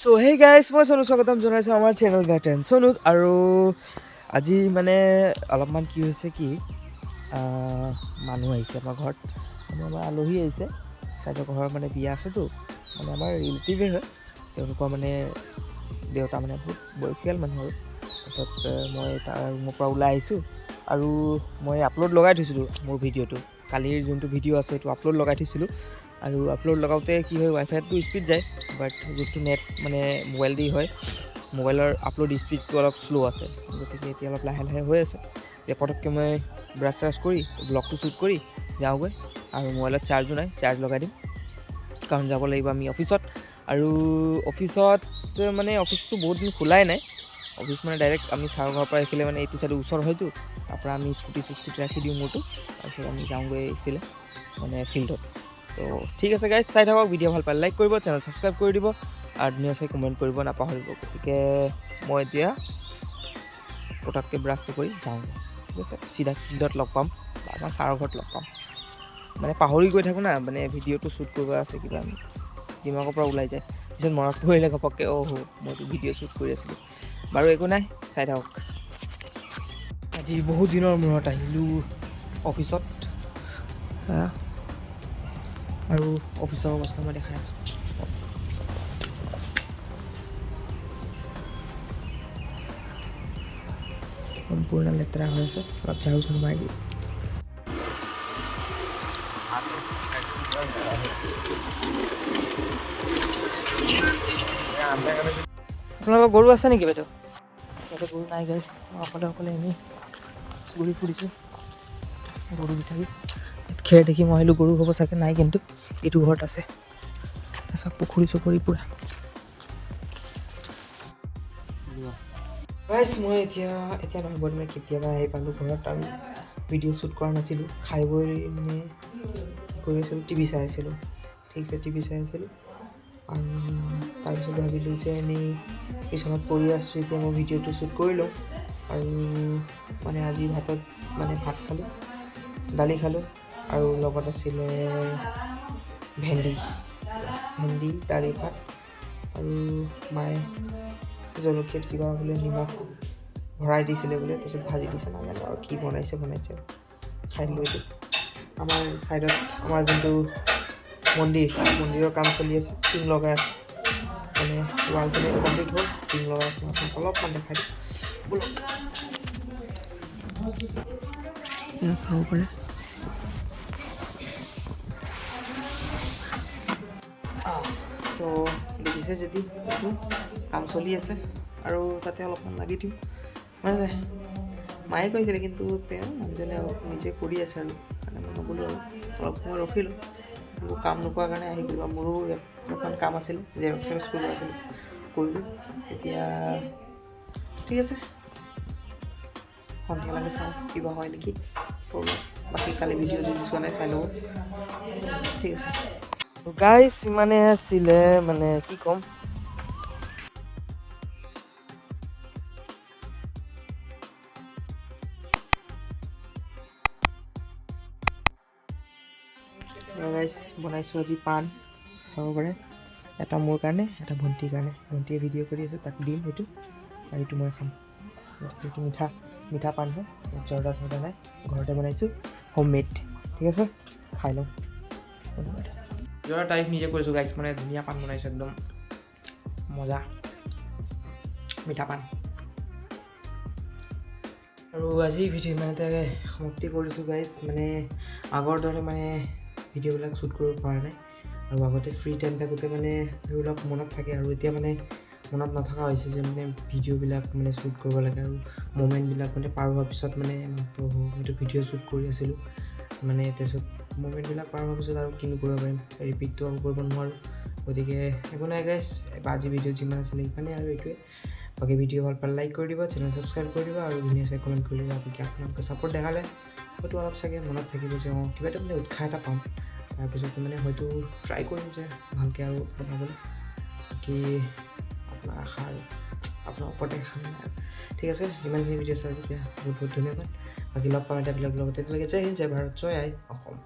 So hey guys মই সোনু স্বাগতম জনাইছোঁ আমাৰ চেনেল গাৰ্টেন সোনুত। আৰু আজি মানে অলপমান কি হৈছে কি মানুহ আহিছে আমাৰ ঘৰত, মানে আমাৰ আলহী আহিছে। চাইডৰ ঘৰৰ মানে বিয়া আছেতো, মানে আমাৰ ৰিলেটিভে হয়। তেওঁলোকৰ মানে দেউতা মানে বহুত বয়সীয়াল মানুহ আৰু। তাৰপিছত মই তাৰ ৰুমৰ পৰা ওলাই আহিছোঁ আৰু মই আপলোড লগাই থৈছিলোঁ মোৰ ভিডিঅ'টো। কালিৰ যোনটো ভিডিঅ' আছে সেইটো আপলোড লগাই থৈছিলোঁ। আৰু আপলোড লগাওঁতে কি হয়, ৱাইফাইটো স্পীড যায়, বাট যোনটো নেট মানে মোবাইল দি হয়, মোবাইলৰ আপলোড স্পীডটো অলপ শ্ল' আছে। গতিকে এতিয়া অলপ লাহে লাহে হৈ আছে। এতিয়া পটককৈ মই ব্ৰাছ চ্ৰাছ কৰি ব্লগটো শ্বুট কৰি যাওঁগৈ। আৰু মোবাইলত চাৰ্জো নাই, চাৰ্জ লগাই দিম, কাৰণ যাব লাগিব আমি অফিচত। আৰু অফিচত মানে অফিচটো বহুত দিন খোলাই নাই। অফিচ মানে ডাইৰেক্ট আমি ছাৰৰ ঘৰৰ পৰা এইফালে মানে এইটো চাইডে ওচৰ হয়তো, তাৰপৰা আমি স্কুটি ৰাখি দিওঁ মোৰটো, তাৰপিছত আমি যাওঁগৈ এইফালে মানে ফিল্ডত। তো ঠিক আছে গাইজ, চাই থাকক। ভিডিঅ' ভাল পালে লাইক কৰিব, চেনেল ছাবস্ক্ৰাইব কৰি দিব আৰু ধুনীয়াকৈ কমেণ্ট কৰিব নাপাহৰিব। গতিকে মই এতিয়া পটককৈ ব্ৰাছটো কৰি যাওঁ, ঠিক আছে। চিধা ফিল্ডত লগ পাম বা আমাৰ ছাৰৰ ঘৰত লগ পাম। মানে পাহৰি গৈ থাকোঁ না, মানে ভিডিঅ'টো শ্বুট কৰিব আছে, কিবা দিমাগৰ পৰা ওলাই যায়। পিছত মনত পৰিলে ঘপককৈ মইতো ভিডিঅ' শ্বুট কৰি আছিলোঁ। বাৰু একো নাই, চাই থাকক। আজি বহুত দিনৰ মূৰত আহিলোঁ অফিচত, আৰু অফিচৰ অৱস্থা মই দেখাই আছোঁ। সম্পূৰ্ণ লেতেৰা হৈ আছে, অলপ ঝাৰু চাৰু মাৰি দিওঁ। আপোনালোকৰ গৰু আছে নেকি বাইদেউ? ইয়াতে গৰু নাই গাইজ, অকলে এনেই ঘূৰি ফুৰিছোঁ গৰু বিচাৰি। খেৰ দেখি মই আহিলোঁ, গৰু হ'ব চাগে, নাই কিন্তু এইটো ঘৰত আছে। চব পুখুৰী চুখুৰী পূৰা। গাইজ মই এতিয়া নহয়, মই মানে কেতিয়াবা আহি পালোঁ ঘৰত আৰু ভিডিঅ' শ্বুট কৰা নাছিলোঁ। খাই বৈ মানে কি কৰি আছিলোঁ, টিভি চাই আছিলোঁ। ঠিক আছে, টিভি চাই আছিলোঁ। আৰু তাৰপিছত ভাবিলোঁ যে এনেই বিচনাত পৰি আছোঁ, এতিয়া মই ভিডিঅ'টো শ্বুট কৰি লওঁ। আৰু মানে আজি ভাত খালোঁ, দালি খালোঁ, আৰু লগত আছিলে ভেন্দি, দালি ভাত, আৰু মায়ে জলকীয়াত কিবা বোলে নিমখ ভৰাই দিছিলে বোলে, তাৰপিছত ভাজি দিছে, নাজানো আৰু কি বনাইছে খাই দিলোঁ। এইটো আমাৰ ছাইডত আমাৰ যোনটো মন্দিৰৰ কাম চলি আছে, টিং লগাই আছে, মানে ৱালখিনি কমপ্লিট হ'ল, টিং লগাই আছে। অলপমান দেখাই দিওঁ ব'লক, চাব পাৰে। তো দেখিছে যদি কাম চলি আছে, আৰু তাতে অলপমান লাগি দিওঁ। মানে মায়ে কৈছিলে, কিন্তু তেওঁ মানুহজনে অলপ নিজে কৰি আছে আৰু সেইকাৰণে মই নগ'লোঁ আৰু অলপ সময় ৰখিলোঁ। একো কাম নোপোৱাৰ কাৰণে আহি গ'লোঁ। মোৰো এখন কাম আছিল, জেৰক্স কৰিব আছিল, কৰিলোঁ। এতিয়া ঠিক আছে, সন্ধিয়া লাগে, চাওঁ কিবা হয় নেকি প্ৰব্লেম। বাকী কালি ভিডিঅ' যদি চোৱা নাই চাই ল'ব, ঠিক আছে। গাইজ ইমানে আছিলে, মানে কি ক'ম। গাইজ বনাইছোঁ আজি পাণ, চাব পাৰে। এটা মোৰ কাৰণে, এটা ভণ্টিৰ কাৰণে। ভণ্টিয়ে ভিডিঅ' কৰি আছে, তাক দিম সেইটো, আৰু এইটো মই খাম। এইটো মিঠা পাণ হয়, জৰ্দা নাই, ঘৰতে বনাইছোঁ, হোম মেড। ঠিক আছে, খাই লওঁ। নিজৰ তাৰিফ নিজে কৰিছোঁ গাইজ, মানে ধুনীয়া পাণ বনাইছোঁ, একদম মজা মিঠা পাণ। আৰু আজি ভিডিঅ' ইমানতে সমাপ্তি কৰিছোঁ গাইজ। মানে আগৰ দৰে মানে ভিডিঅ'বিলাক শ্বুট কৰিব পৰা নাই, আৰু আগতে ফ্ৰী টাইম থাকোঁতে মানে সেইবিলাক মনত থাকে, আৰু এতিয়া মানে মনত নথকা হৈছে যে মানে ভিডিঅ'বিলাক মানে শ্বুট কৰিব লাগে। আৰু ম'মেণ্টবিলাক মানে পাৰ হোৱাৰ পিছত মানে সেইটো ভিডিঅ' শ্বুট কৰি আছিলোঁ, মানে তাৰপিছত ম'মেণ্টবিলাক পাৰ হোৱাৰ পিছত আৰু কিনো কৰিব পাৰিম, ৰিপিটটো আকৌ কৰিব নোৱাৰোঁ। গতিকে একো নাই গাইজ, আজি ভিডিঅ' যিমান আছিলে সিমানেই, আৰু এইটোৱে। বাকী ভিডিঅ' ভাল পালে লাইক কৰি দিব, চেনেল ছাবস্ক্ৰাইব কৰি দিব, আৰু ধুনীয়াকৈ কমেণ্ট কৰি দিব। বাকী আপোনালোকে ছাপোৰ্ট দেখালে হয়তো অলপ চাগে মনত থাকিব যে কিবা এটা মানে উৎসাহ এটা পাম। তাৰপিছত মানে হয়তো ট্ৰাই কৰিম যে ভালকৈ আৰু বনাবলৈ। বাকী আপোনাৰ আশা আৰু আপোনাৰ ওপৰতে আশা নাই আৰু। ঠিক আছে, ইমানখিনি ভিডিঅ' চাই তেতিয়া বহুত ধন্যবাদ। বাকী লগ পাম এটা বেলেগ ব্লগত। তেতিয়ালৈকে জয় হিন্দ, জয় ভাৰত, জয় আই অসম।